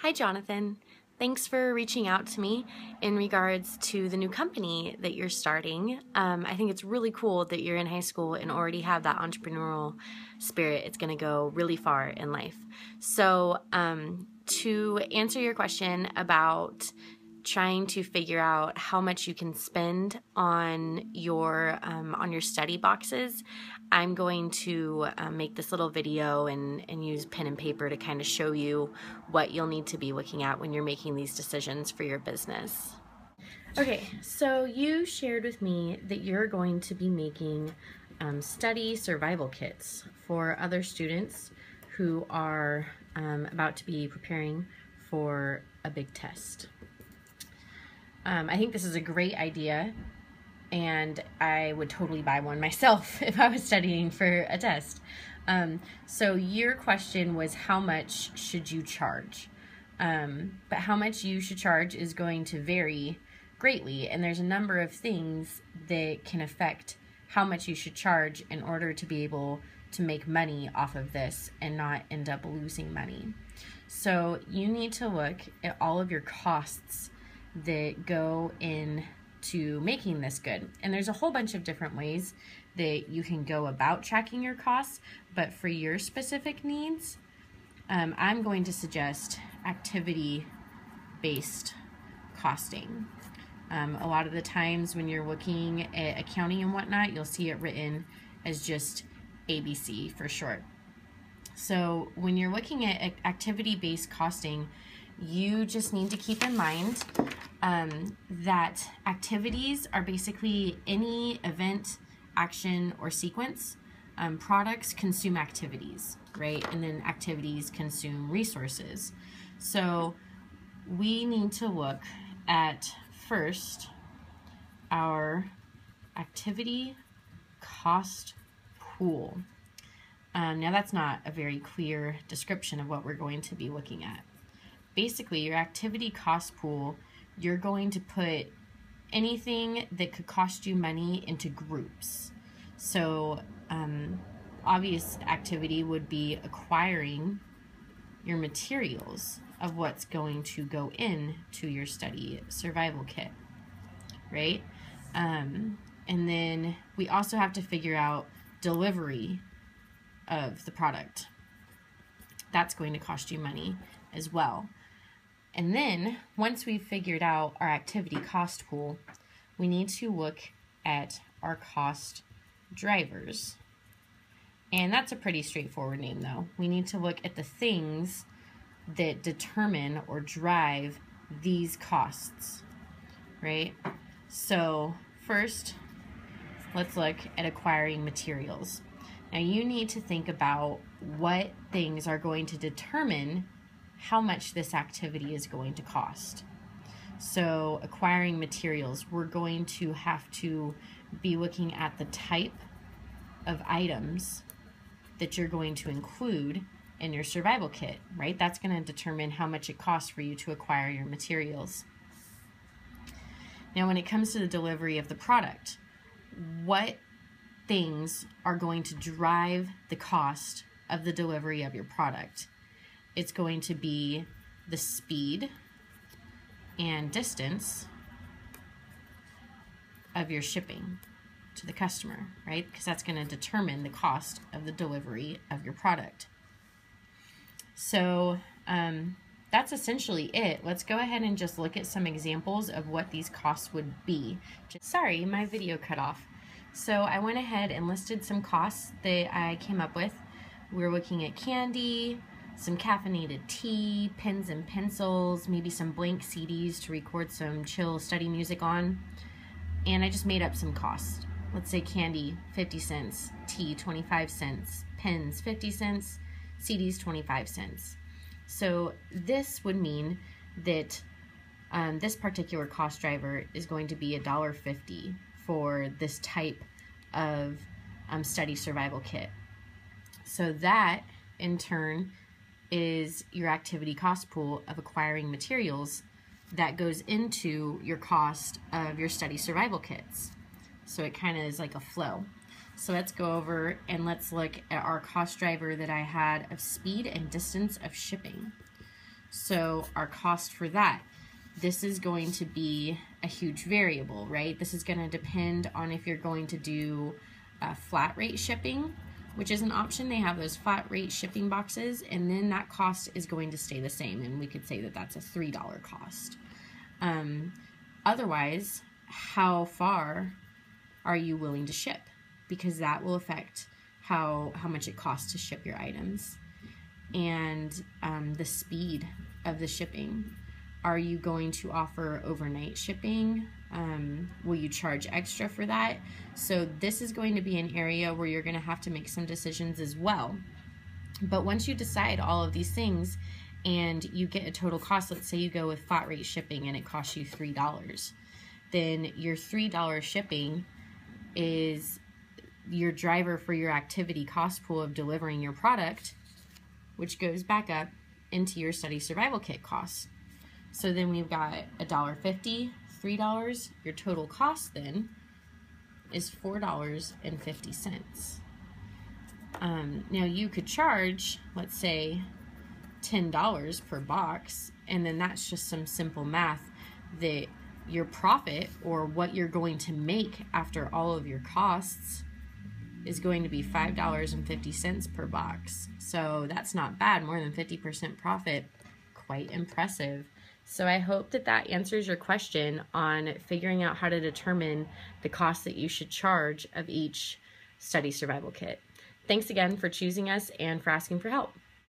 Hi, Jonathan. Thanks for reaching out to me in regards to the new company that you're starting. I think it's really cool that you're in high school and already have that entrepreneurial spirit. It's going to go really far in life. So, to answer your question about trying to figure out how much you can spend on your study boxes, I'm going to make this little video and use pen and paper to kind of show you what you'll need to be looking at when you're making these decisions for your business. Okay, so you shared with me that you're going to be making study survival kits for other students who are about to be preparing for a big test. I think this is a great idea, and I would totally buy one myself if I was studying for a test. So your question was, how much should you charge? But how much you should charge is going to vary greatly, and there's a number of things that can affect how much you should charge in order to be able to make money off of this and not end up losing money. So you need to look at all of your costs that go into making this good. And there's a whole bunch of different ways that you can go about tracking your costs, but for your specific needs, I'm going to suggest activity-based costing. A lot of the times when you're looking at accounting and whatnot, you'll see it written as just ABC for short. So when you're looking at activity-based costing, you just need to keep in mind that activities are basically any event, action, or sequence. Products consume activities, right? And then activities consume resources. So we need to look at first our activity cost pool. Now that's not a very clear description of what we're going to be looking at. Basically, your activity cost pool, you're going to put anything that could cost you money into groups. So obvious activity would be acquiring your materials of what's going to go into your study survival kit, right? And then we also have to figure out delivery of the product. That's going to cost you money as well. And then once we've figured out our activity cost pool, we need to look at our cost drivers. And that's a pretty straightforward name though. We need to look at the things that determine or drive these costs, right? So first, let's look at acquiring materials. Now you need to think about what things are going to determine how much this activity is going to cost. So acquiring materials, we're going to have to be looking at the type of items that you're going to include in your survival kit, right? That's going to determine how much it costs for you to acquire your materials. Now when it comes to the delivery of the product, what things are going to drive the cost of the delivery of your product? It's going to be the speed and distance of your shipping to the customer, right? Because that's going to determine the cost of the delivery of your product. So that's essentially it. Let's go ahead and just look at some examples of what these costs would be. Sorry, my video cut off. So I went ahead and listed some costs that I came up with. We're looking at candy, some caffeinated tea, pens and pencils, maybe some blank CDs to record some chill study music on. And I just made up some costs. Let's say candy, 50 cents, tea, 25 cents, pens, 50 cents, CDs, 25 cents. So this would mean that this particular cost driver is going to be $1.50 for this type of study survival kit. So that in turn is your activity cost pool of acquiring materials that goes into your cost of your study survival kits. So it kind of is like a flow. So let's go over and let's look at our cost driver that I had of speed and distance of shipping. So our cost for that, this is going to be a huge variable, right? This is going to depend on if you're going to do flat rate shipping, which is an option. They have those flat rate shipping boxes, and then that cost is going to stay the same, and we could say that that's a $3 cost. Otherwise, how far are you willing to ship? Because that will affect how much it costs to ship your items. And the speed of the shipping. Are you going to offer overnight shipping? Will you charge extra for that? So this is going to be an area where you're going to have to make some decisions as well. But once you decide all of these things and you get a total cost, let's say you go with flat rate shipping and it costs you $3, then your $3 shipping is your driver for your activity cost pool of delivering your product, which goes back up into your study survival kit costs. So then we've got $1.50, $3. Your total cost then is $4.50. Now you could charge, let's say, $10 per box, and then that's just some simple math that your profit, or what you're going to make after all of your costs, is going to be $5.50 per box. So that's not bad, more than 50% profit, quite impressive. So I hope that that answers your question on figuring out how to determine the cost that you should charge of each study survival kit. Thanks again for choosing us and for asking for help.